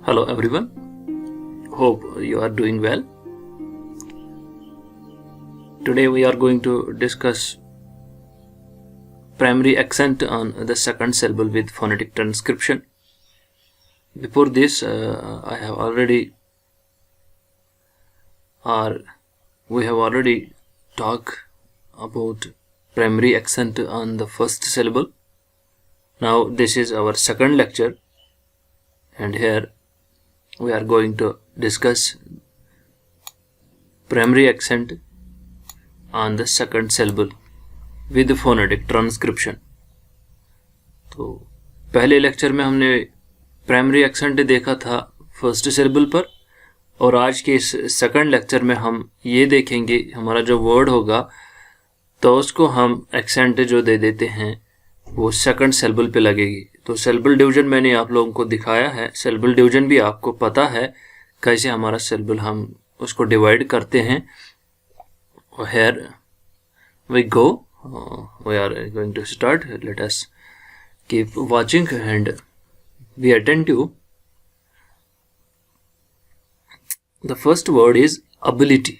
Hello everyone, hope you are doing well. Today we are going to discuss primary accent on the second syllable with phonetic transcription. Before this, we have already talked about primary accent on the first syllable. Now this is our second lecture, and here we are going to discuss primary accent on the second syllable with phonetic transcription. तो पहले lecture में हमने primary accent देखा था first syllable पर, और आज के इस सेकंड लेक्चर में हम ये देखेंगे हमारा जो वर्ड होगा तो उसको हम एक्सेंट जो दे देते हैं वो सेकंड सिलेबल पे लगेगी. तो सिलेबल डिवीजन मैंने आप लोगों को दिखाया है. सिलेबल डिवीजन भी आपको पता है कैसे हमारा सिलेबल हम उसको डिवाइड करते हैं. Here we go. We are going to start. Let us keep watching and be attentive. The first word is ability.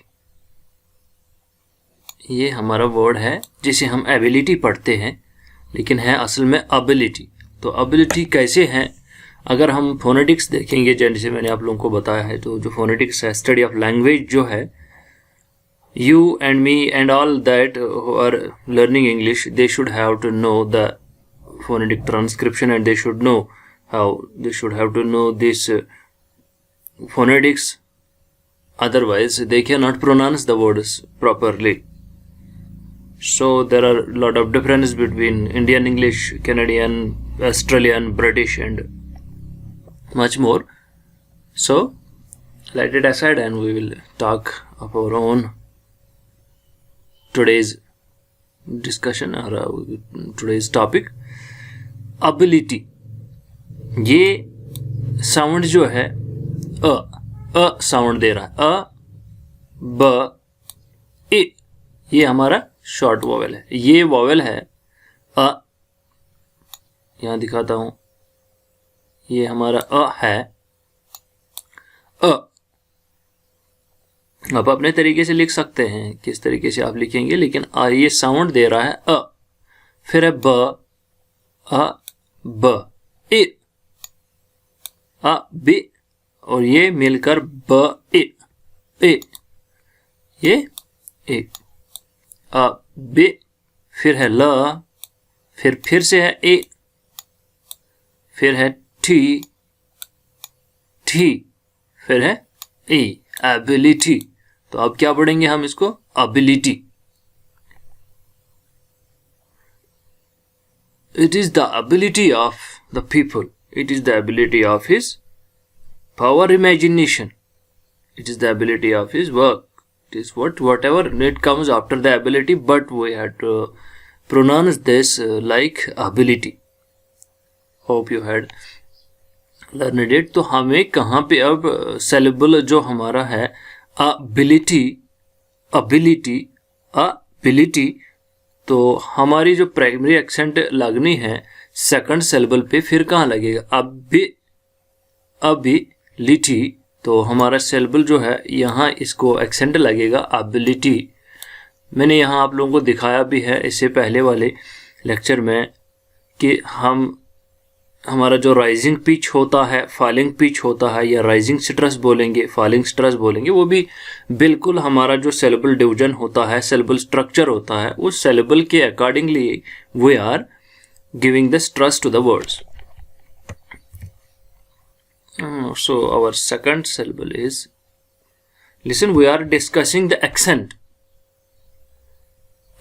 ये हमारा वर्ड है जिसे हम एबिलिटी पढ़ते हैं, लेकिन है असल में एबिलिटी. तो एबिलिटी कैसे है? अगर हम फोनेटिक्स देखेंगे, जैसे मैंने आप लोगों को बताया है, तो जो फोनेटिक्स है, स्टडी ऑफ लैंग्वेज जो है, you and me and all that who are learning English, they should have to know the phonetic transcription, and they should know how they should have to know this phonetics. Otherwise they cannot pronounce the words properly. So there are a lot of difference between Indian English, Canadian, Australian, British and much more. So let it aside and we will talk of our own today's discussion or today's topic. Ability. ये sound जो है a sound दे रहा है, अ ब ए, ये हमारा short vowel है. ये वॉवेल है अ, यहां दिखाता हूं, ये हमारा अ है. अ आप अपने तरीके से लिख सकते हैं, किस तरीके से आप लिखेंगे, लेकिन ये साउंड दे रहा है अ. फिर है ब, अ ब ए, अ बे, और ये मिलकर ब ए, ए ये ए, अ बे. फिर है ल, फिर से है ए, फिर है टी, ठी, फिर है ए, एबिलिटी. तो अब क्या पढ़ेंगे हम इसको? Ability. It is the ability of the people. It is the ability of his power imagination. It is the ability of his work. It is whatever it comes after the ability, but we had to pronounce this like ability. Hope you had learned it. तो हमें कहाँ पे अब syllable जो हमारा है ability, ability, ability, तो हमारी जो प्राइमरी एक्सेंट लगनी है सेकंड सिलेबल पे, फिर कहाँ लगेगा? अबिलिटी. तो हमारा सिलेबल जो है यहाँ इसको एक्सेंट लगेगा एबिलिटी. मैंने यहाँ आप लोगों को दिखाया भी है इससे पहले वाले लेक्चर में कि हमारा जो राइजिंग पिच होता है, फॉलिंग पिच होता है, या राइजिंग स्ट्रेस बोलेंगे, फॉलिंग स्ट्रेस बोलेंगे, वो भी बिल्कुल हमारा जो सिलेबल डिवीजन होता है, सिलेबल स्ट्रक्चर होता है, उस सिलेबल के accordingly we are giving the stress to the words. So our second syllable is, listen, we are discussing the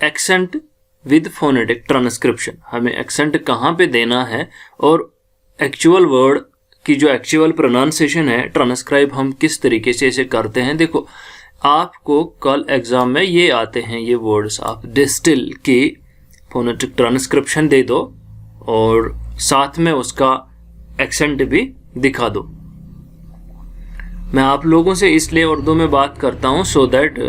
accent with phonetic transcription. हमें एक्सेंट कहाँ पे देना है और एक्चुअल वर्ड की जो एक्चुअल प्रोनाउंसिएशन है, ट्रांसक्राइब हम किस तरीके से इसे करते हैं. देखो, आपको कल एग्जाम में ये आते हैं ये वर्ड्स, आप डिस्टिल की फोनेटिक ट्रांसक्रिप्शन दे दो और साथ में उसका एक्सेंट भी दिखा दो. मैं आप लोगों से इसलिए उर्दू में बात करता हूँ सो दैट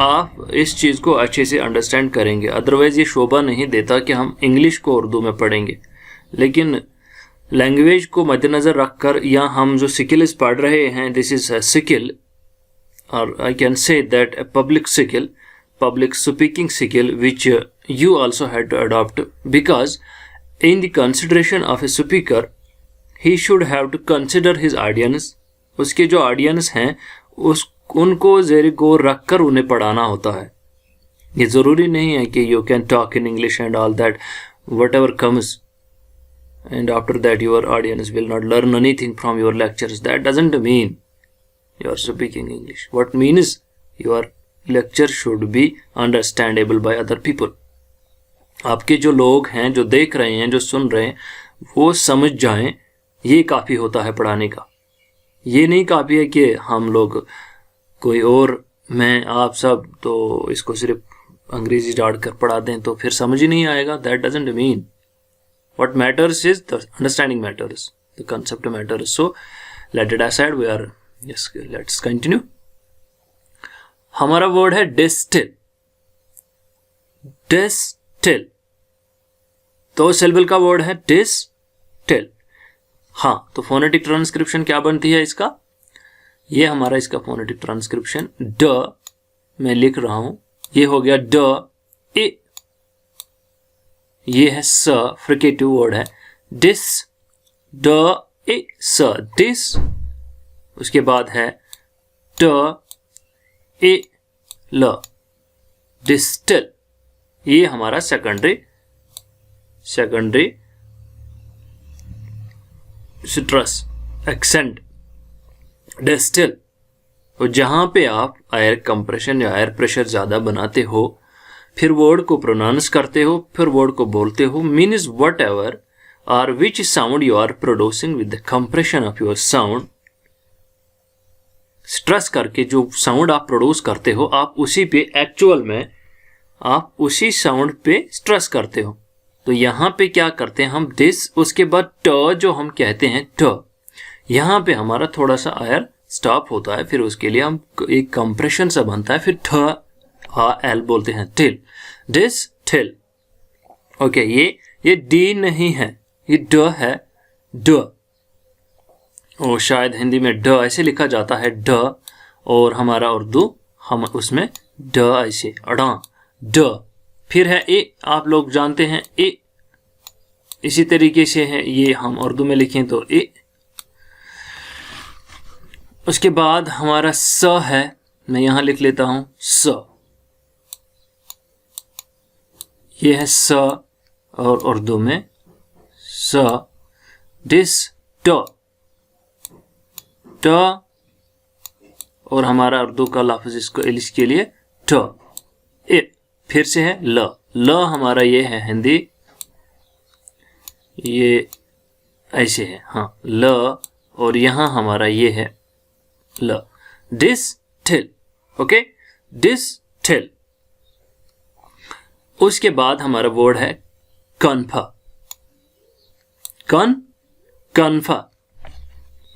आप इस चीज़ को अच्छे से अंडरस्टैंड करेंगे. अदरवाइज़ ये शोभा नहीं देता कि हम इंग्लिश को उर्दू में पढ़ेंगे. लेकिन लैंग्वेज को मद्देनज़र रखकर या हम जो स्किल्स पढ़ रहे हैं, दिस इज़ अ स्किल, और I can say that a public skill, public speaking skill, which you also had to adopt, because in the consideration of a speaker he should have to consider his audience. उसके जो audience हैं उनको ज़ेर गौर रख कर उन्हें पढ़ाना होता है. ये ज़रूरी नहीं है कि you can talk in English and all that, whatever comes, and after that your audience will not learn anything from your lectures. That doesn't mean you are speaking English. What means your lecture should be understandable by other people. आपके जो लोग हैं, जो देख रहे हैं, जो सुन रहे हैं, वो समझ जाएं, ये काफ़ी होता है पढ़ाने का. ये नहीं काफ़ी है कि हम लोग कोई और, मैं, आप सब तो इसको सिर्फ अंग्रेजी डाल कर पढ़ा दें तो फिर समझ ही नहीं आएगा. That doesn't mean. What matters is the understanding matters, the concept matters. So let it aside. We are, yes, let's continue. हमारा वर्ड है डिस्टिल. डिस्टिल तो सिलेबल का वर्ड है डिस्टिल. हाँ, तो फोनेटिक ट्रांसक्रिप्शन क्या बनती है इसका? ये हमारा इसका फोनेटिक ट्रांसक्रिप्शन ड मैं लिख रहा हूं, ये हो गया ड ए. ये है स, फ्रिकेटिव वर्ड है. डिस, ड ए स, डिस. उसके बाद है ट ए ल, डिस्टिल. ये हमारा सेकेंडरी स्ट्रेस एक्सेंट, डिस्टिल. और जहां पे आप एयर कंप्रेशन या एयर प्रेशर ज्यादा बनाते हो, फिर वर्ड को प्रोनाउंस करते हो, फिर वर्ड को बोलते हो, मीन्स वट एवर और which sound you are producing with the compression of your sound. Stress करके जो साउंड आप प्रोड्यूस करते हो, आप उसी पे एक्चुअल में आप उसी साउंड पे स्ट्रेस करते हो. तो यहाँ पे क्या करते हैं हम, दिस, उसके बाद ट जो हम कहते हैं ट, यहाँ पे हमारा थोड़ा सा एयर स्टॉप होता है, फिर उसके लिए हम एक कंप्रेशन सा बनता है, फिर ठ आ एल बोलते हैं, टिल, दिस टिल. ओके, ये डी नहीं है, ये ड है, ड. और शायद हिंदी में ड ऐसे लिखा जाता है, ड, और हमारा उर्दू हम उसमें ड ऐसे अड़ा, ड. फिर है ए, आप लोग जानते हैं ए, इसी तरीके से है, ये हम उर्दू में लिखें तो ए. उसके बाद हमारा स है, मैं यहां लिख लेता हूं स. ये है स, और उर्दू में स, डिस, ट, ट, और हमारा उर्दू का लफ्ज इसके लिए ट, ए. फिर से है ल, ल हमारा ये है हिंदी, ये ऐसे है, हाँ ल, और यहां हमारा ये है ल, distil. Okay, distil. उसके बाद हमारा वर्ड है कन्फा. कन्फा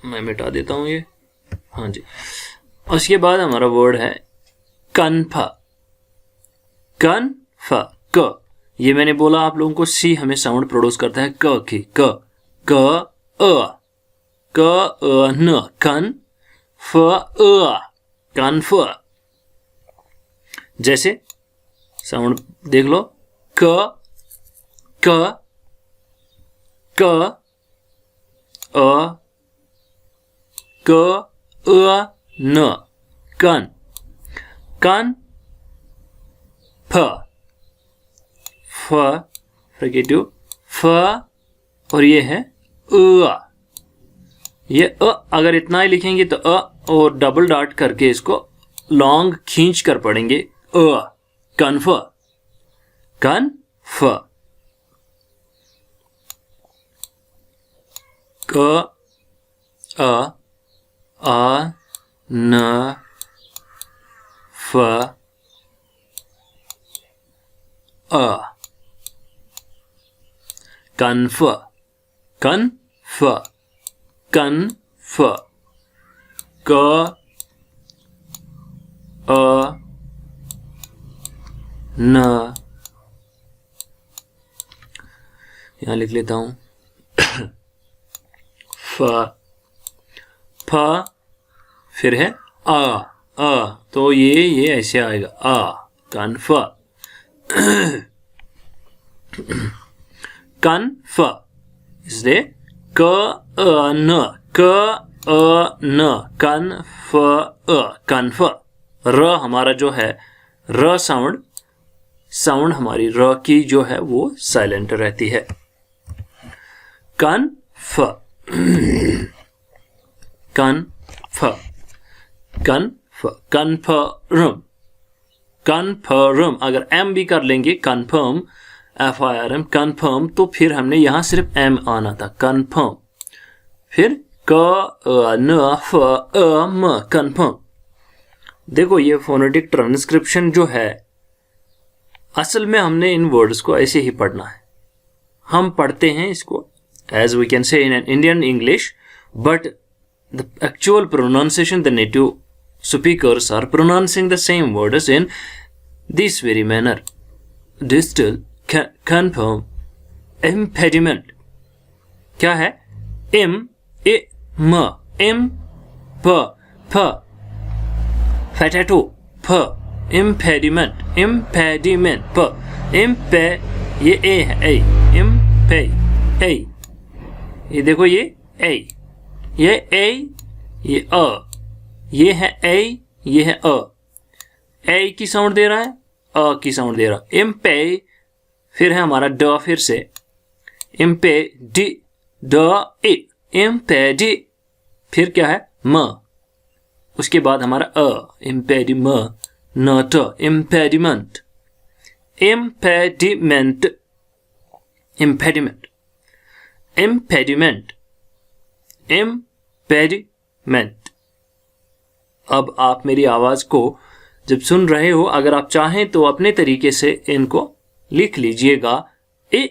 मैं मिटा देता हूं ये, हाँ जी. उसके बाद हमारा वर्ड है कन्फा. कन्फा, क, ये मैंने बोला आप लोगों को, सी हमें साउंड प्रोड्यूस करता है क की, क, क, अ, क, अ, न, कन, फ, अ, कन्फ. जैसे साउंड देख लो, क, क, क, अ, क, अ, न, कन, कन, फ, फ, फ्रिकेटिव, फ, और ये है अ. ये अ अगर इतना ही लिखेंगे तो अ, और डबल डॉट करके इसको लॉन्ग खींच कर पढ़ेंगे, अ, कन्फ, कन्फ. क, अ, न, फ, अ, कन्फ, कन्फ, कन्फ. क, अ, न, यहां लिख लेता हूं फ, फिर है अ, तो ये ऐसे आएगा कन्फ, कन्फ, इसलिए क अ न, कन्फ, कन्फ। र हमारा जो है र साउंड हमारी र की जो है वो साइलेंट रहती है। कन्फ, कन्फ, कन्फ, कन्फर्म, कन्फर्म। अगर एम भी कर लेंगे कन्फर्म, FIRM, कन्फर्म, तो फिर हमने यहां सिर्फ एम आना था, कन्फर्म। फिर क न फ म, कन्फर्म। देखो ये फोनेटिक ट्रांसक्रिप्शन जो है, असल में हमने इन वर्ड्स को ऐसे ही पढ़ना है। हम पढ़ते हैं इसको as we can say in an Indian English, but the actual pronunciation, the native speakers are pronouncing the same words in this very manner. Distal, confirm, impediment. क्या है? इम, ए, म, इम, प, फ, फैटेटो, फ, इम्पेडिमेंट, इम्पेडिमेंट, प, इम्पे, ये ए है, ए, इम्पे, ए, ये देखो ये ए, ये ए, ये अ, ये है ए, ये है अ, ए की साउंड दे रहा है, अ की साउंड दे रहा है, इम्पे, फिर है हमारा ड, फिर से इम्पे डी, ड ए, इम्पेडी, फिर क्या है? म, उसके बाद हमारा इम्पेडी, म, न ट, impediment, impediment, impediment, impediment, impediment. अब आप मेरी आवाज को जब सुन रहे हो, अगर आप चाहें तो अपने तरीके से इनको लिख लीजिएगा। ए,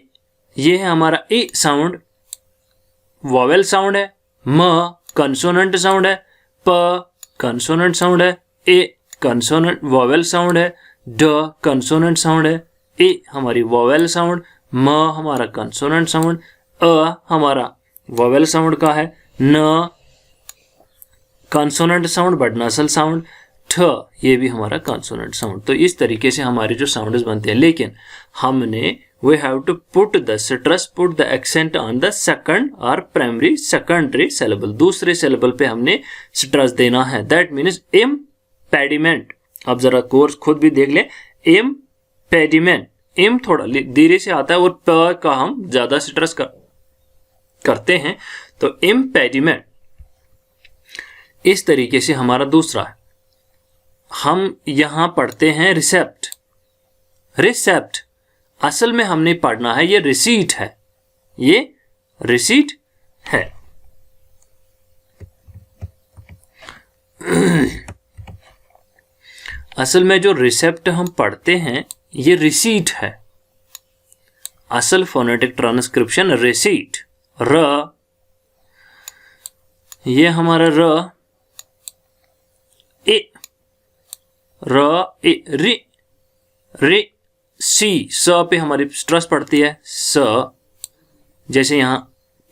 ये है हमारा ए साउंड, वॉवेल साउंड है, म कंसोनेंट साउंड है, प कंसोनेंट साउंड है, ए कंसोनेंट वॉवेल साउंड है, ड कंसोनेंट साउंड है, ए हमारी वॉवेल साउंड, म हमारा कंसोनेंट साउंड, अ हमारा वॉवेल साउंड का है, न कंसोनेंट साउंड बट नसल साउंड, ठ ये भी हमारा कंसोनेंट साउंड। तो इस तरीके से हमारे जो साउंड्स बनते हैं, लेकिन हमने we have to put the stress, put the accent on the second or primary secondary syllable, दूसरे syllable पे हमने स्ट्रेस देना है। that means impediment। अब जरा कोर्स खुद भी देख ले, impediment, इम थोड़ा धीरे से आता है और प का हम ज्यादा स्ट्रेस करते हैं, तो impediment। इस तरीके से हमारा दूसरा है, हम यहां पढ़ते हैं रिसेप्ट, रिसेप्ट असल में हमने पढ़ना है, ये रिसीट है, ये रिसीट है। असल में जो रिसेप्ट हम पढ़ते हैं ये रिसीट है। असल फोनेटिक ट्रांसक्रिप्शन रिसीट, र, ये हमारा र, ए, र, ए, रि, रि, सी, स पे हमारी स्ट्रेस पड़ती है, स, जैसे यहां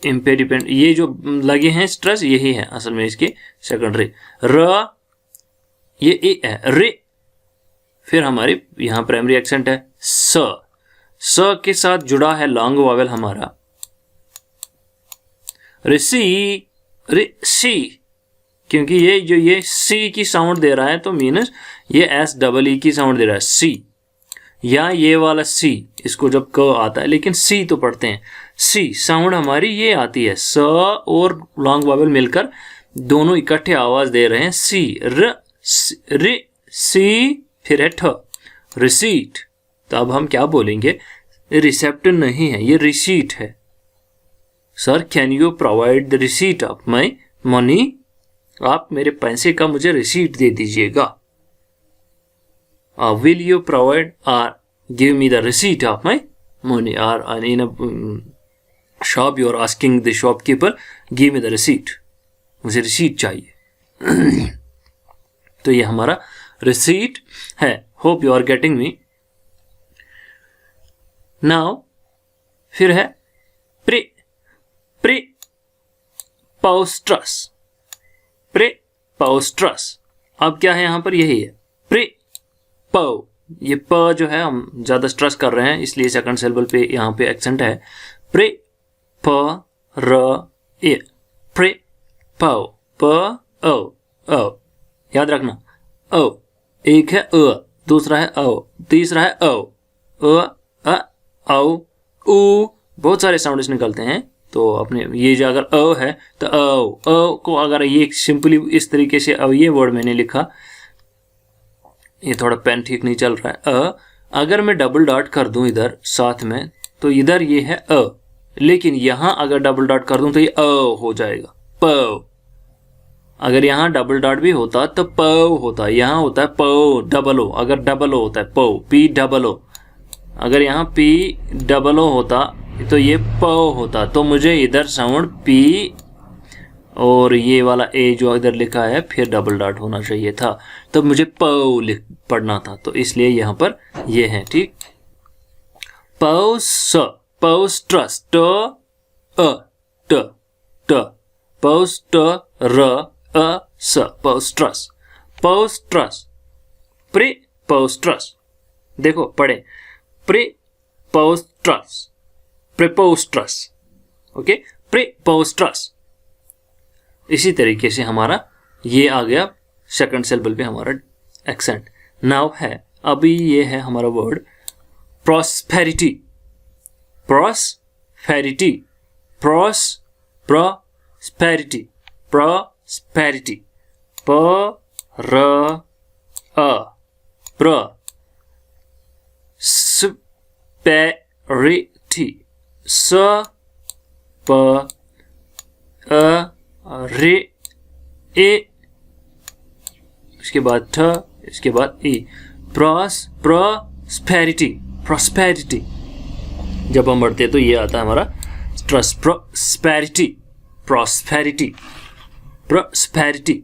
इम्पेडिपेंट, ये जो लगे हैं स्ट्रेस यही है असल में इसके सेकेंडरी। र, ये ए है, रे, फिर हमारी यहां प्राइमरी एक्सेंट है, स, स के साथ जुड़ा है लॉन्ग वॉवेल हमारा, रिसी, सी, क्योंकि ये सी की साउंड दे रहा है, तो मीनस ये एस डबल ई की साउंड दे रहा है, सी, या ये वाला सी, इसको जब क आता है, लेकिन सी तो पढ़ते हैं, सी साउंड हमारी ये आती है, स और लॉन्ग वॉवेल मिलकर दोनों इकट्ठे आवाज दे रहे हैं, सी, र, रि, सी, फिर है ठ, रिसीट। तो अब हम क्या बोलेंगे? रिसेप्ट नहीं है, ये रिसीट है। Sir can you provide the receipt of my money, आप मेरे पैसे का मुझे रिसीट दे दीजिएगा। Will you provide or give me the receipt of my money? Or in a shop you are asking the shopkeeper, give me the receipt, मुझे receipt चाहिए। तो ये हमारा रिसीट है। Hope you are getting me. Now फिर है pre, pre, प्रेपोस्ट्रस, प्रेपोस्ट्रस। अब क्या है यहाँ पर, यही है प्रेपो, ये प जो है हम ज्यादा स्ट्रेस कर रहे हैं इसलिए सेकंड सिलेबल पे यहाँ पे एक्सेंट है। प्रे प र ए, प्रेपो, प ओ ओ, याद रखना ओ, एक है दूसरा है ओ, तीसरा है ओ, अ औ उ, बहुत सारे साउंड्स निकलते हैं। तो अपने ये जो अगर अ है तो ओ को अगर ये सिंपली इस तरीके से ये वर्ड मैंने लिखा, ये थोड़ा पेन ठीक नहीं चल रहा है, अगर मैं डबल डॉट कर दूं इधर साथ में तो इधर ये है लेकिन यहां अगर डबल डॉट कर दूं तो ये हो जाएगा प। अगर यहाँ डबल डॉट भी होता तो प होता, यहाँ होता है प डबल ओ, अगर डबल ओ होता है प, पी डबल ओ, अगर यहाँ पी डबल ओ होता तो ये प होता। तो मुझे इधर साउंड पी और ये वाला ए जो इधर लिखा है फिर डबल डॉट होना चाहिए था, तो मुझे प पढ़ना था, तो इसलिए यहाँ पर ये है। ठीक, पोस पोस्ट्रस, ट अ ट ट, पोस्ट र अ स, पोस्ट्रस, पोस्ट्रस, प्रेपोस्ट्रस। देखो पढ़े, प्रेपोस्ट्रस, प्रेपोस्ट्रस, ओके, प्रेपोस्ट्रस। इसी तरीके से हमारा ये आ गया सेकंड सिलेबल पे हमारा एक्सेंट। नाउ है अभी ये है हमारा word prosperity, prosperity, prosperity, prosperity, प र अ प्र, स्पेरिटी, स प अ रे ए, इसके बाद ठ, इसके बाद ई, प्रॉस्पेरिटी, प्रॉस्पेरिटी। जब हम बढ़ते हैं तो ये आता है हमारा स्ट्रेस, प्रॉस्पेरिटी, प्रॉस्पेरिटी, प्रॉस्पेरिटी।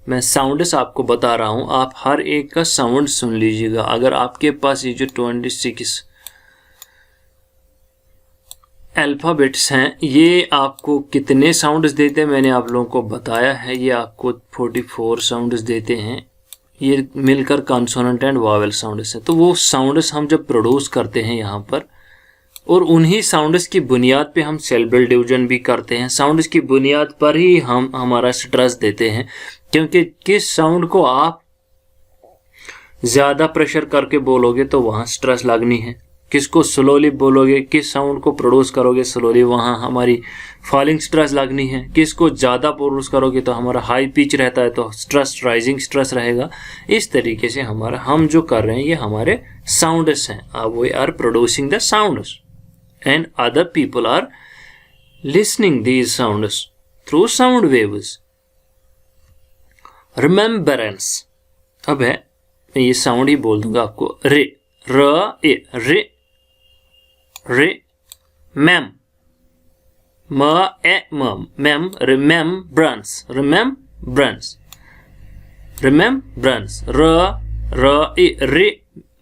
मैं साउंड्स आपको बता रहा हूं, आप हर एक का साउंड सुन लीजिएगा। अगर आपके पास ये जो 26 अल्फ़ाबेट्स हैं, ये आपको कितने साउंड्स देते हैं मैंने आप लोगों को बताया है। ये आपको 44 साउंड्स देते हैं, ये मिलकर कॉन्सोनेंट एंड वावेल साउंड्स हैं। तो वो साउंड्स हम जब प्रोड्यूस करते हैं यहाँ पर, और उन्हीं साउंड्स की बुनियाद पे हम सिलेबल डिवीजन भी करते हैं। साउंड्स की बुनियाद पर ही हम हमारा स्ट्रेस देते हैं, क्योंकि किस साउंड को आप ज़्यादा प्रेशर करके बोलोगे तो वहाँ स्ट्रेस लगनी है, किसको स्लोली बोलोगे, किस साउंड को प्रोड्यूस करोगे स्लोली वहाँ हमारी फॉलिंग स्ट्रेस लगनी है, किसको ज़्यादा प्रोड्यूस करोगे तो हमारा हाई पिच रहता है तो स्ट्रेस राइजिंग स्ट्रेस रहेगा। इस तरीके से हमारा हम जो कर रहे हैं ये हमारे साउंड्स हैं, we are producing the sounds and other people are listening these sounds through sound waves. Remembrance, अब है मैं ये साउंड ही बोल दूंगा आपको, रे र ए, रे रे, मैम म ए मम, मैम, रिमेम्ब्रेंस, रिमेम्ब्रेंस, रिमेम्ब्रेंस, र र ए, रे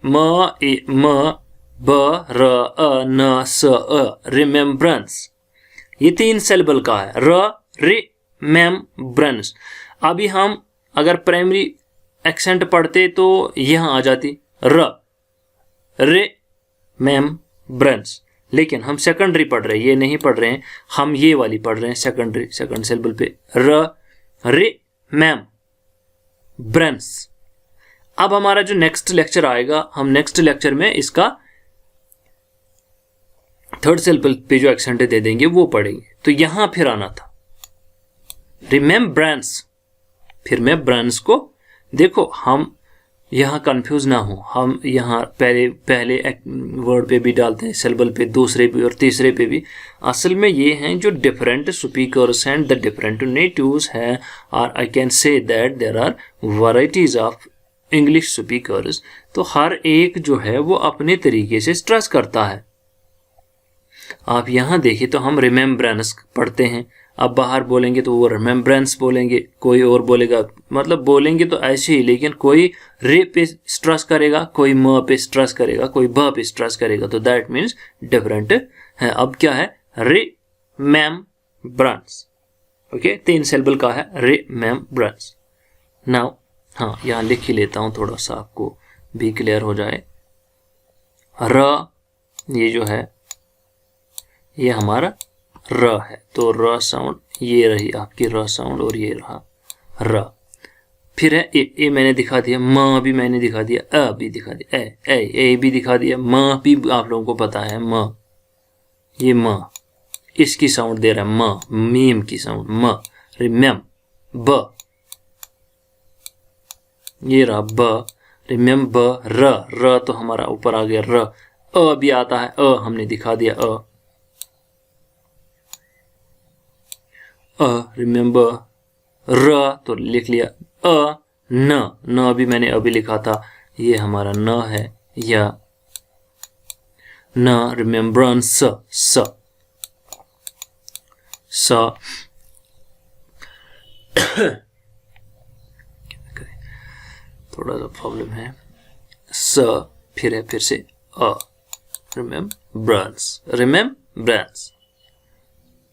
म ए म, ब र अ न स अ, रिमेम्ब्रेंस। ये 3 सिलेबल का है, र रे मैम ब्रेंस। अभी हम अगर प्राइमरी एक्सेंट पढ़ते तो यहाँ आ जाती र रे मैम ब्रेंस, लेकिन हम सेकेंडरी पढ़ रहे हैं, ये नहीं पढ़ रहे हैं, हम ये वाली पढ़ रहे हैं सेकेंडरी, सेकंड सिलेबल पे, र रे मैम ब्रेंस। अब हमारा जो नेक्स्ट लेक्चर आएगा, हम नेक्स्ट लेक्चर में इसका थर्ड सिलेबल पे जो एक्सेंट दे देंगे वो पढ़ेंगे। तो यहां फिर आना था रिमेम्ब्रेंस, फिर मैं ब्रेंस को, देखो हम यहाँ कंफ्यूज ना हो, हम यहाँ पहले वर्ड पे भी डालते हैं सिलेबल पे, दूसरे पे और तीसरे पे भी। असल में ये हैं जो different speakers and the different natives हैं, और I can say that there are varieties of English speakers. तो हर एक जो है वो अपने तरीके से स्ट्रेस करता है। आप यहाँ देखिए तो हम रिमेम्ब्रेंस पढ़ते हैं, अब बाहर बोलेंगे तो वो रिमेम्ब्रेंस बोलेंगे, कोई और बोलेगा, मतलब बोलेंगे तो ऐसे ही, लेकिन कोई रे पे स्ट्रेस करेगा, कोई म पे स्ट्रेस करेगा, कोई ब पे स्ट्रेस करेगा, तो दैट मीन्स डिफरेंट है। अब क्या है, रिमेम्ब्रेंस, ओके, 3 सिलेबल का है रिमेम्बरेंस। नाउ हाँ, यहाँ लिख ही लेता हूँ थोड़ा सा आपको भी क्लियर हो जाए। र ये जो है ये हमारा र है, तो र साउंड ये रही आपकी र साउंड और ये रहा र। फिर है ए मैंने दिखा दिया, म भी मैंने दिखा दिया, अ भी दिखा दिया, ए भी दिखा दिया, म भी आप लोगों को पता है म, ये म इसकी साउंड दे रहा है म, मीम की साउंड म। रिमेम ब, ये रहा ब, रिमेम ब। र तो हमारा ऊपर आ गया र। अ भी आता है, अ हमने दिखा दिया अ रिमेम्बर। र तो लिख लिया अ। न भी मैंने अभी लिखा था, ये हमारा न है, या न। रिमेम्बरेंस स थोड़ा सा प्रॉब्लम है। स फिर है फिर से अ, रिमेम्बरेंस,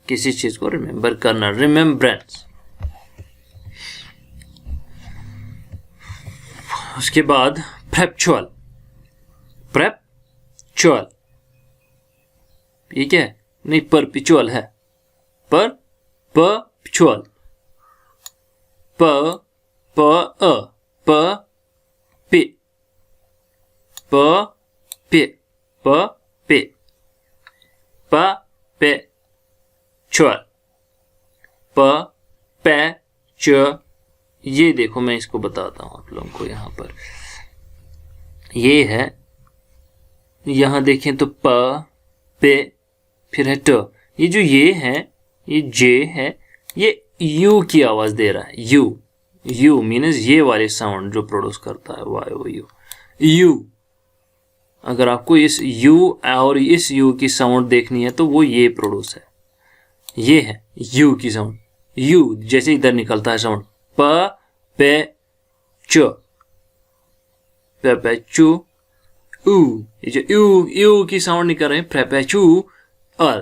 किसी चीज को रिमेम्बर करना, रिमेम्बरेंस। उसके बाद प्रेप्चुअल, ये क्या है? नहीं, परपिचुअल है, परपिचुअल, प अ प पे प पे प पे चुअल, प पे च। ये देखो मैं इसको बताता हूं आप लोगों को, यहाँ पर ये है, यहाँ देखें तो प पे फिर है ट। ये जो ये है, ये जे है, ये यू की आवाज दे रहा है। यू मीन्स ये वाले साउंड जो प्रोड्यूस करता है वाई ओ यू। अगर आपको इस यू और इस यू की साउंड देखनी है तो वो ये प्रोड्यूस है, ये है यू की साउंड। यू जैसे इधर निकलता है साउंड, प पे च, पे चू ऊ। ये जो यू की साउंड निकल रहे हैं, प्रेपेचू अल,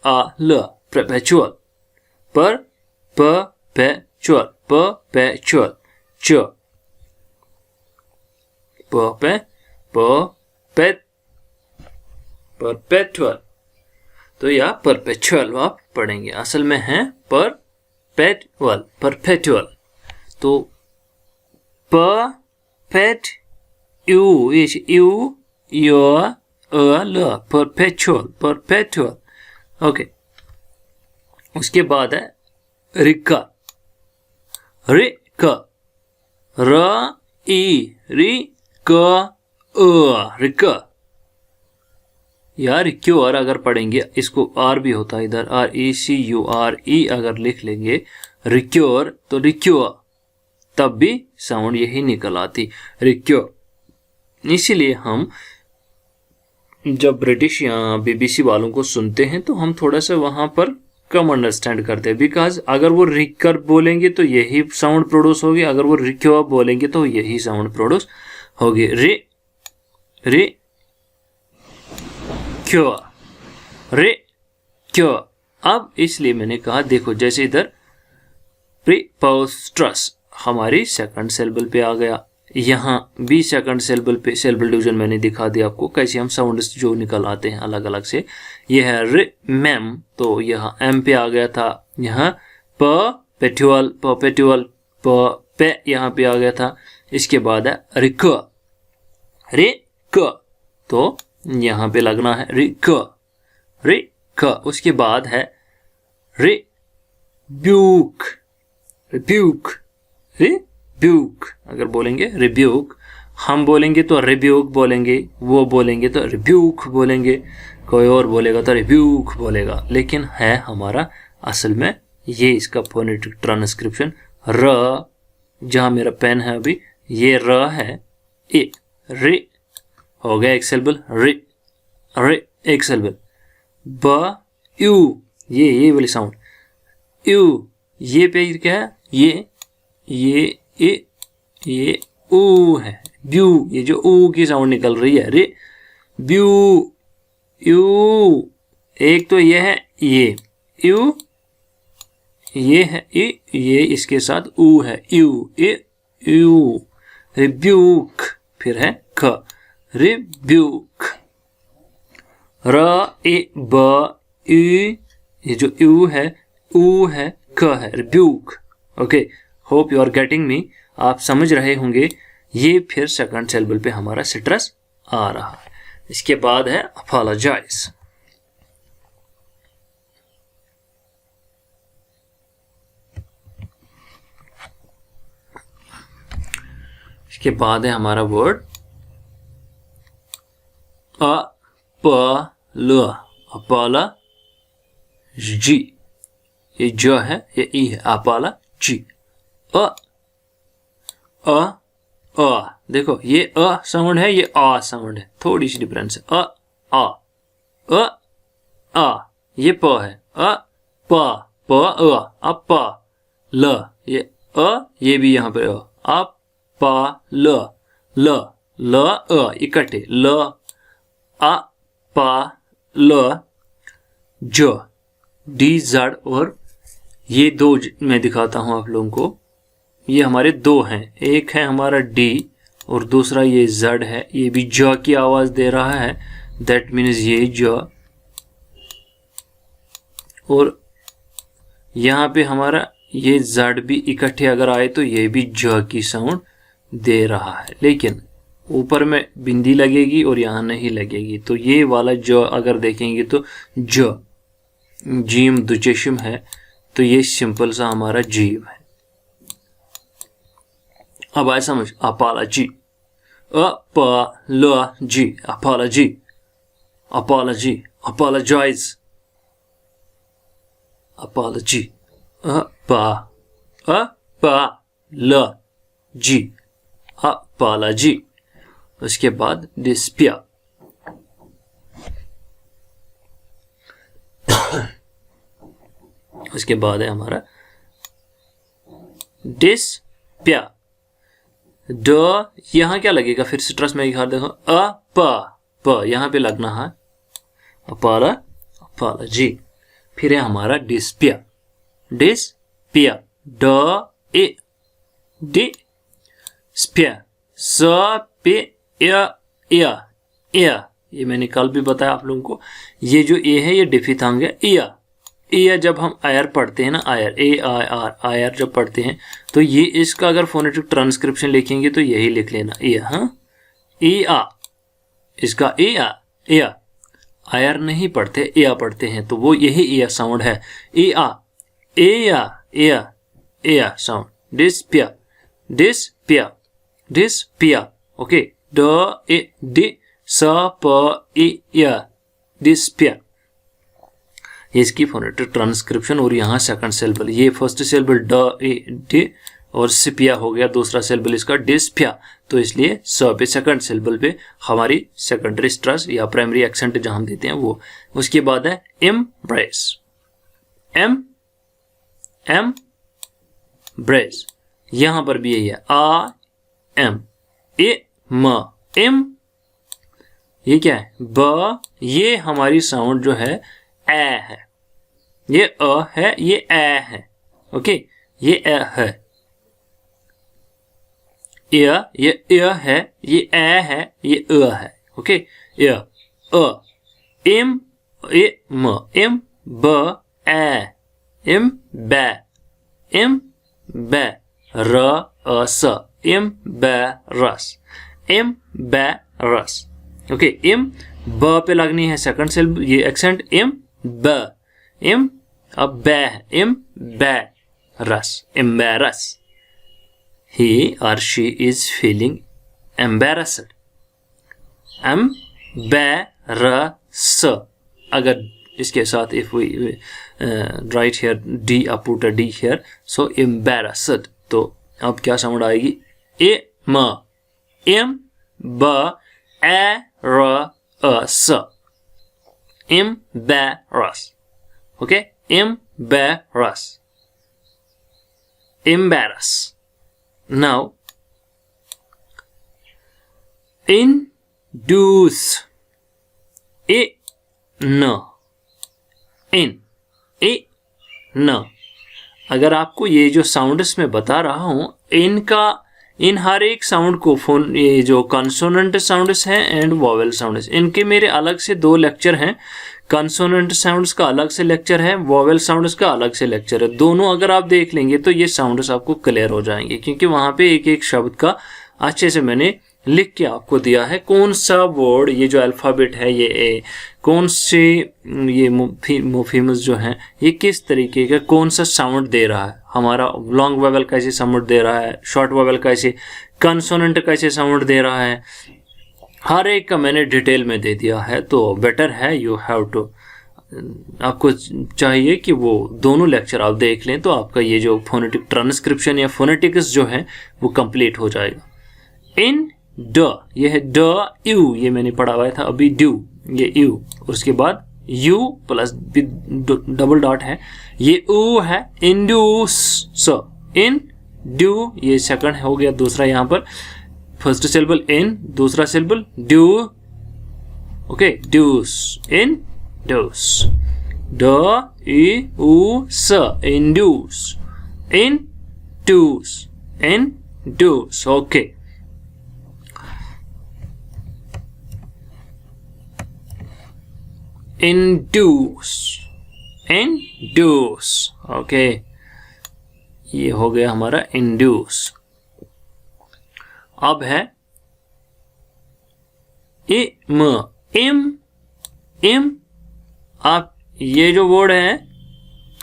अ ल, प्रेपेचुअल। पर प पे चुअल, प पे चुअल, च प पे परपेचुअल। तो या परपेचुअल आप पढ़ेंगे, असल में है परपेचुअल। तो प पेट यू यो अ ल, परपेचुअल। ओके, उसके बाद है रिका, र ई री क रिका, या रिक्योर अगर पढ़ेंगे, इसको आर भी होता है इधर, RECURE अगर लिख लेंगे रिक्योर तो रिक्योर, तब भी साउंड यही निकल आती, रिक्योर। इसीलिए हम जब ब्रिटिश या BBC वालों को सुनते हैं तो हम थोड़ा सा वहां पर कम अंडरस्टैंड करते हैं, बिकॉज अगर वो रिकर बोलेंगे तो यही साउंड प्रोड्यूस होगी, अगर वो रिक्योर बोलेंगे तो यही साउंड प्रोड्यूस होगी। रे क्यों। अब इसलिए मैंने कहा, देखो जैसे इधर प्रीपोस्ट्रस हमारी सेकंड सिलेबल पे आ गया, यहाँ भी सेकंड सिलेबल पे सिलेबल डिवीजन मैंने दिखा दिया आपको, कैसे हम साउंड जो निकल आते हैं अलग अलग से। ये है रिमेम, तो यहाँ एम पे आ गया था, यहाँ परपेचुअल पे यहाँ पे आ गया था। इसके बाद है रिक, तो यहाँ पे लगना है रिक। उसके बाद है रिब्यूक, अगर बोलेंगे रिब्यूक, हम बोलेंगे तो रिब्यूक बोलेंगे, वो बोलेंगे तो रिब्यूक बोलेंगे, कोई और बोलेगा तो रिब्यूक बोलेगा, लेकिन है हमारा असल में ये इसका फोनेटिक ट्रांसक्रिप्शन र, जहां मेरा पेन है अभी ये र है, रे हो गया एक सिलेबल, रे एक सिलेबल। ब यू, ये वाली साउंड यू, ये पे क्या है, ये ऊ है, ब्यू, ये जो ऊ की साउंड निकल रही है, रे ब्यू यू। एक तो ये है ये यू ये है ए, ये इसके साथ ऊ है, यू, ए यू। रिब्यूक, फिर है क, रिब्यूक। र ए ब ई, ये जो यू है, ऊ है, क है, rebuke. Okay, hope you are getting me. आप समझ रहे होंगे। ये फिर सेकंड सिलेबल पे हमारा सिट्रस आ रहा है। इसके बाद है अपोलोजाइज। इसके बाद है हमारा वर्ड अपोला जी। ये ज है, ये ई है, अपोला जी। देखो ये अ साउंड है, ये आ साउंड है, थोड़ी सी डिफरेंस है। ये प है, अप ल, ये ये भी यहाँ पे अप ल इकट्ठे, ल अ प ल ज, डी जड। और ये दो मैं दिखाता हूं आप लोगों को। ये हमारे दो हैं, एक है हमारा डी और दूसरा ये जड है। ये भी ज की आवाज दे रहा है, दैट मीन्स ये ज। और यहाँ पे हमारा ये जड भी इकट्ठे अगर आए तो ये भी ज की साउंड दे रहा है, लेकिन ऊपर में बिंदी लगेगी और यहाँ नहीं लगेगी। तो ये वाला ज अगर देखेंगे तो ज, जीम दुचेशम है, तो ये सिंपल सा हमारा जीव है। अब आए समझ, apology, apology, apology, apology, apologise, apology, apology, apology. उसके बाद डिस्पियर। उसके बाद है हमारा डिस्पियर। ड यहां क्या लगेगा, फिर सिट्रस में एक हाथ देखो, प यहां पे लगना है, अपोलॉजी। फिर है हमारा डिस्पियर, डिस्पियर, ड ए डी स्पियर, स पे या, ये मैंने कल भी बताया आप लोगों को। ये जो ए है ये डिफिथांग है, या जब हम आयर पढ़ते हैं ना, आयर, ए आई आर, आयर जब पढ़ते हैं तो ये इसका अगर फोनेटिक ट्रांसक्रिप्शन लिखेंगे तो यही लिख लेना, ए आ, इसका ए आ। आयर नहीं पढ़ते, ए आ पढ़ते हैं, तो वो यही ए साउंड है, ए आ साउंड। डिस्पियर, डिस्पियर, डिस्पियर। ओके, ड ए डी स प ई या, डिस्पियर। इसकी फोनेटिक ट्रांसक्रिप्शन। और यहाँ सेकंड सिलेबल, ये फर्स्ट सिलेबल ड ए डी और सिपिया हो गया, दूसरा सिलेबल इसका डिस्पिया। तो इसलिए स पे सेकंड सिलेबल पे हमारी सेकेंडरी स्ट्रेस या प्राइमरी एक्सेंट जहां हम देते हैं वो। उसके बाद है एम्ब्रेस, एम ब्रेस। यहां पर भी यही है, आ एम ए म, एम। ये क्या है, ब, ये हमारी साउंड जो है ए है, ये अ है, ये ए है। ओके, ये ए है, ये है, ये ए है, ये अ है। ओके, अ, एम ए म, एम ब ए, एम ब, एम ब, र अ स, एम ब रस, एम ब रस। ओके, एम ब पे लगनी है सेकंड सिलेबल, ये एक्सेंट एम ब, एम अब ब, एम ब रस, embarrass. He or she is feeling embarrassed. Embarrass. अगर इसके साथ if we write here D, put a D here, so embarrassed. तो अब क्या साउंड आएगी, ए म, एम ब ए र अ स, embarrass. Okay, embarrass, embarrass. Now, induce, in, अगर आपको ये जो साउंड्स मैं बता रहा हूँ इन हर एक साउंड को ये जो कंसोनेंट साउंड्स हैं एंड वोवेल साउंड्स, इनके मेरे अलग से 2 लेक्चर हैं। कंसोनेंट साउंड्स का अलग से लेक्चर है, वोवेल साउंड्स का अलग से लेक्चर है। दोनों अगर आप देख लेंगे तो ये साउंड्स आपको क्लियर हो जाएंगे, क्योंकि वहां पे एक एक शब्द का अच्छे से मैंने लिख के आपको दिया है। कौन सा वर्ड, ये जो अल्फाबेट है ये ए, कौन से ये मोफिम्स जो हैं ये किस तरीके का कौन सा साउंड दे रहा है, हमारा लॉन्ग वोवेल कैसे साउंड दे रहा है, शॉर्ट वोवेल कैसे, कंसोनेंट कैसे साउंड दे रहा है, हर एक का मैंने डिटेल में दे दिया है। तो बेटर है यू हैव टू, आपको चाहिए कि वो दोनों लेक्चर आप देख लें, तो आपका ये जो फोनेटिक ट्रांसक्रिप्शन या फोनेटिक्स जो है वो कंप्लीट हो जाएगा। इन ड, ये है ड यू, ये मैंने पढ़ा हुआ था अभी, ड्यू ये यू, और उसके बाद यू प्लस डबल डॉट है, ये ऊ है, इंड्यूस, इन ड्यू, ये सेकंड हो गया, दूसरा यहाँ पर फर्स्ट सिलेबल इन, दूसरा सिलेबल ड्यू, ओके, ड्यूस, इन ड्यूस, ड ई ऊ स, इंड्यूस, इन ड्यूस, इन ड्यूस, ओके। induce, induce, ओके, ये हो गया हमारा induce। अब है इम, इम, आप ये जो वर्ड है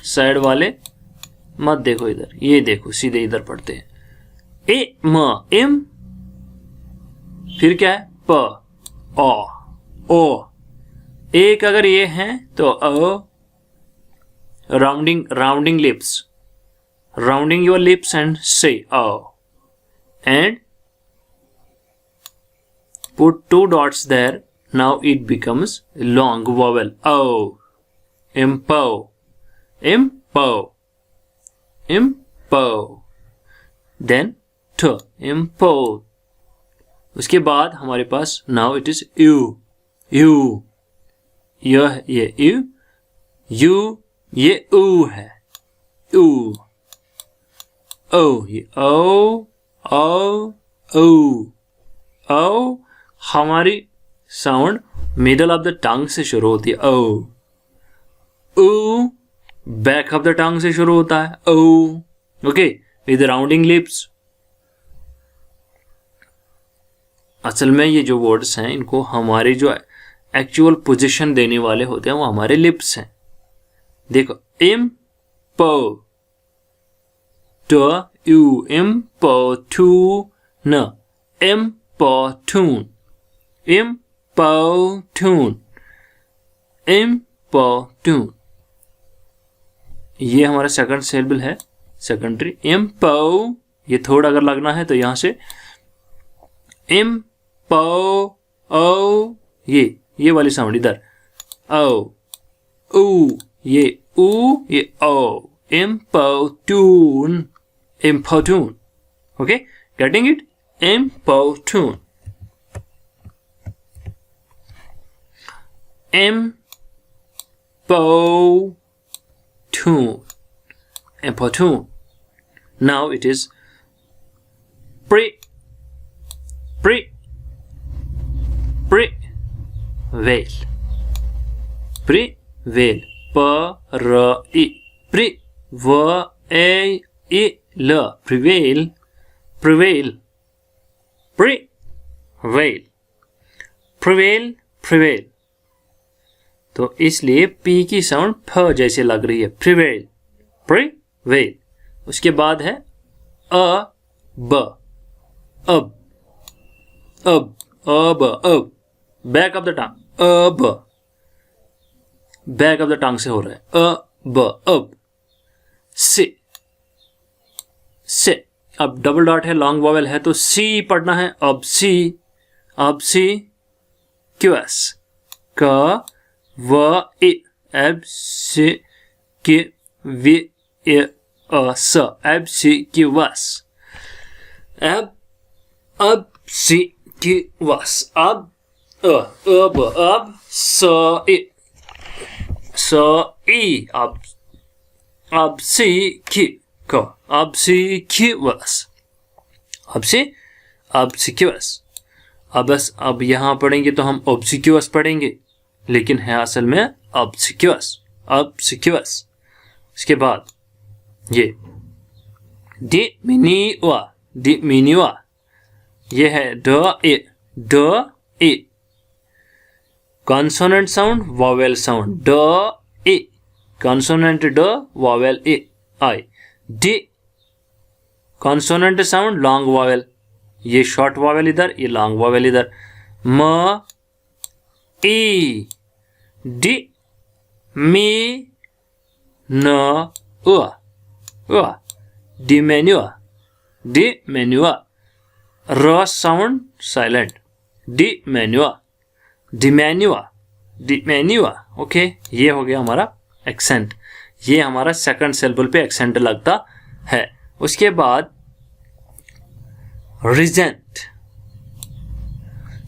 साइड वाले मत देखो इधर, ये देखो सीधे इधर पढ़ते हैं। इम, फिर क्या है, प, ओ, एक अगर ये है तो rounding lips, rounding your lips and से and put 2 dots there, now it becomes long vowel o, impo, then t, impo। उसके बाद हमारे पास now it is you, ये यू, ये ऊ है, ऊ, ये ओ, हमारी sound middle of the tongue से शुरू होती है, ऊ बैक ऑफ द टंग से शुरू होता है, ओके, विद राउंडिंग लिप्स। असल में ये जो वर्ड्स हैं इनको हमारे जो एक्चुअल पोजीशन देने वाले होते हैं वो हमारे लिप्स हैं। देखो इम्पो, ट यू, इम्पोर्टून, इम्पोर्टून, इम्पोर्टून, इम्पोर्टून, ये हमारा सेकंड सिलेबल है, सेकेंडरी। इम्पो, ये थोड़ा अगर लगना है तो यहां से इम्पो, ये वाली साउंड इधर, ऊ, ये ओ, importune, importune, okay, getting it, importune, importune. Now it is prevail, prevail, prevail, prevail। तो इसलिए पी की साउंड फ जैसे लग रही है, prevail। उसके बाद है अब, back of the tongue, back of the tongue से हो रहा है, अब, से, अब डबल डॉट है, लॉन्ग वॉवेल है तो सी पढ़ना है, अब सी, क्यूएस, क व ए, अब से के वे ए स, अब सी की वस, अब सी की वस, अब स ई, अब obsequious. अब यहाँ पढ़ेंगे तो हम obsequious पढ़ेंगे, लेकिन है असल में obsequious. इसके बाद ये diminuwa, ये है ड ए कॉन्सोनेंट साउंड, वॉवेल साउंड, ड ए कॉन्सोनेंट ड, vowel A I. D consonant sound, long vowel, ये शॉर्ट वॉवेल इधर, ये लॉन्ग वॉवेल इधर. म ई डी मी न डिमेन्युआ. र साउंड साइलेंट, डिमेन्युआ. ओके, ये हो गया हमारा एक्सेंट. ये हमारा सेकंड सिलेबल पे एक्सेंट लगता है. उसके बाद रिजेंट,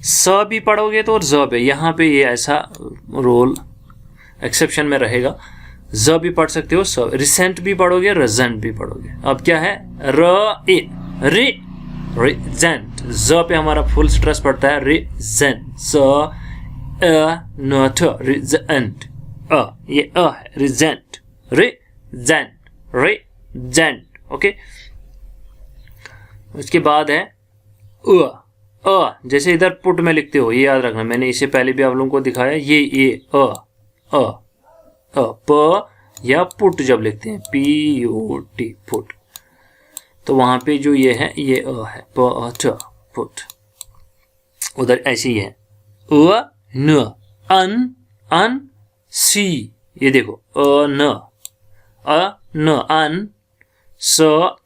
स भी पढ़ोगे तो और ज पे, यहाँ पे ये ऐसा रोल एक्सेप्शन में रहेगा. ज भी पढ़ सकते हो, स. रिसेंट भी पढ़ोगे, रिजेंट भी पढ़ोगे. अब क्या है, रिजेंट. ज पे हमारा फुल स्ट्रेस पड़ता है, रिजेंट. स नॉट रिजेंट, ये है, रिजेंट. ओके. उसके बाद है जैसे इधर पुट में लिखते हो, ये याद रखना, मैंने इसे पहले भी आप लोगों को दिखाया. ये प या पुट जब लिखते हैं, PUT पुट, तो वहां पे जो ये है, ये है पुट. उधर ऐसे ही है अन सी, ये देखो न अन स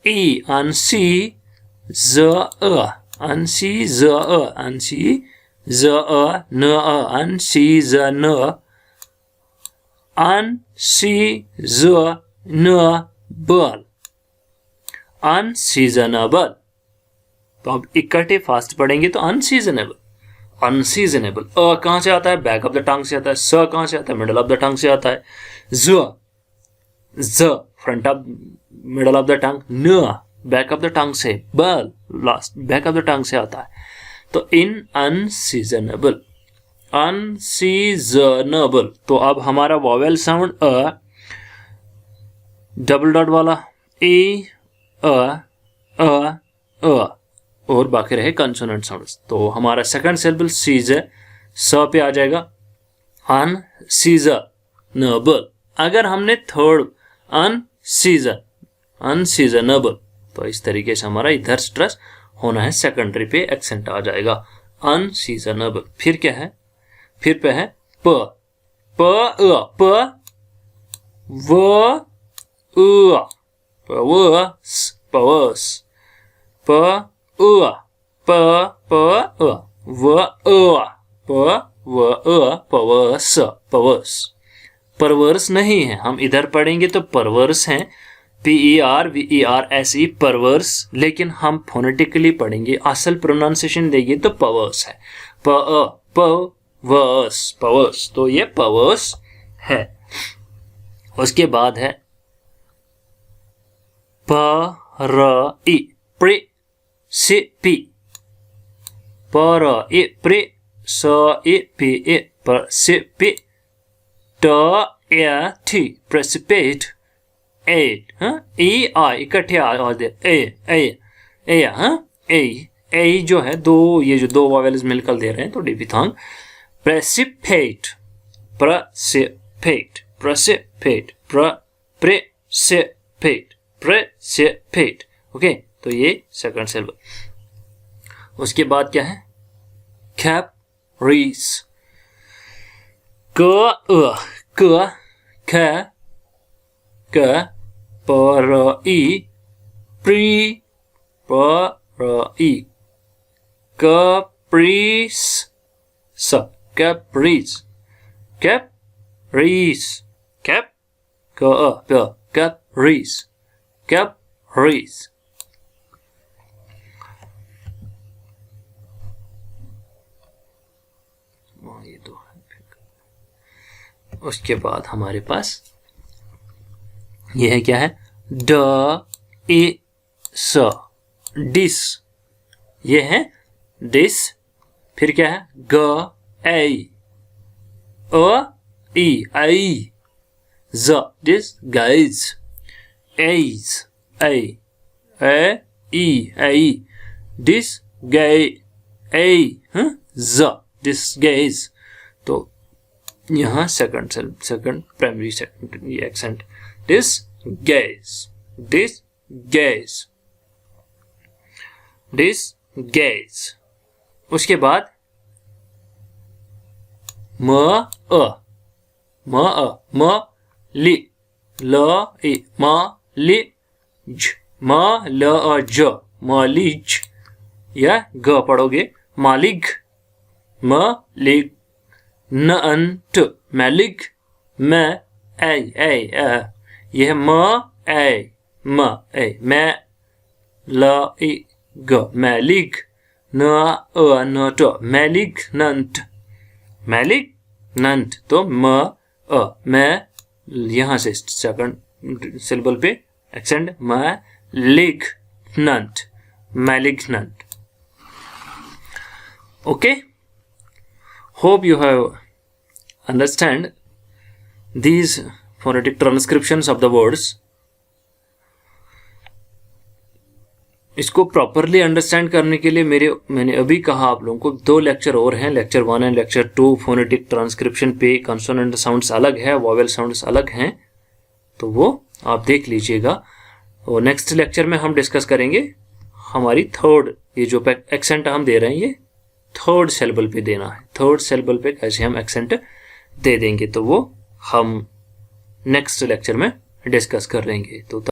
ई अन सी ज अन सी ज अन सी ज न अन सी ज न अनसीजनेबल, अनसीजनेबल. तो अब इकट्ठे फास्ट पढ़ेंगे तो अनसीजनेबल. कहां से आता है, बैक ऑफ द टंग से आता है. स कहां से आता है, मिडल ऑफ द टंग से आता है. ज front of middle of the tongue. न बैक ऑफ द टंग से. बल last back of the tongue से आता है. तो इन अनसीजनेबल, अनसीजनेबल. तो अब हमारा वॉवेल साउंड डबल डॉट वाला ए और बाकी रहे कंसोनेंट साउंड्स. तो हमारा सेकंड सिलेबल सीज है, स पे आ जाएगा अनसीजनेबल. अगर हमने थर्ड अनसीजनेबल, तो इस तरीके से हमारा इधर स्ट्रेस होना है, सेकेंडरी पे एक्सेंट आ जाएगा अनसीजनेबल. फिर क्या है, फिर पे है परवर्स नहीं है. हम इधर पढ़ेंगे तो परवर्स हैं, PERVERSE परवर्स, लेकिन हम फोनेटिकली पढ़ेंगे, असल प्रोनाउंसिएशन देंगे तो पवर्स है. पवर्स. तो ये पवर्स है. उसके बाद है परई प्रिसिपी, परई प्रिसिपी प्रेसिपिट, प्रेसिपिट. इकट्ठे आवाज दे, ए जो है दो, ये जो दो वॉवेल्स मिलकर दे रहे हैं तो डिफिथांग. प्रेसिपेट, प्रेसिपेट, प्रेसिपेट, प्रेसिपेट, प्रेसिपेट. ओके, तो ये सेकंड सिलेबल. उसके बाद क्या है, कैप्रीज, परई प्री परई capris, capris, capris, capris, capris. ये दो है. उसके बाद हमारे पास ये है क्या है, ड ए स, डिस, ये है डिस। फिर क्या है, ग ए, अ ई, आई, ज, डिस गाइज, एज, ए ई, आई, डिस गए, ए ज, डिस गेज। तो यहाँ सेकंड प्राइमरी सेकंड एक्सेंट, डिस गेज, डिस गेज, डिस गेज। उसके बाद म अ, म लि, ल ई, म लि ज, म ल अ ज, मालिज, या ग पढ़ोगे मालिक, म लिग, न अंत मैलिक, मैं ए, यह है म ए, मैं ल ई ग, मैलिक, न अ न ट, मैलिक नंट, मैलिक नंट। तो म अ, मैं, यहां से सेकंड सिलेबल पे accent, malignant, malignant. Okay, hope you have understand these phonetic transcriptions of the words. इसको प्रॉपरली अंडरस्टैंड करने के लिए मैंने अभी कहा आप लोगों को 2 लेक्चर और हैं, lecture 1 and lecture 2 phonetic transcription पे। कॉन्सोनेंट साउंड्स अलग है, वॉवेल साउंड्स अलग हैं, तो वो आप देख लीजिएगा। और नेक्स्ट लेक्चर में हम डिस्कस करेंगे हमारी थर्ड, ये जो एक्सेंट हम दे रहे हैं ये थर्ड सिलेबल पे देना है, थर्ड सिलेबल पे कैसे हम एक्सेंट दे देंगे, तो वो हम नेक्स्ट लेक्चर में डिस्कस कर लेंगे। तो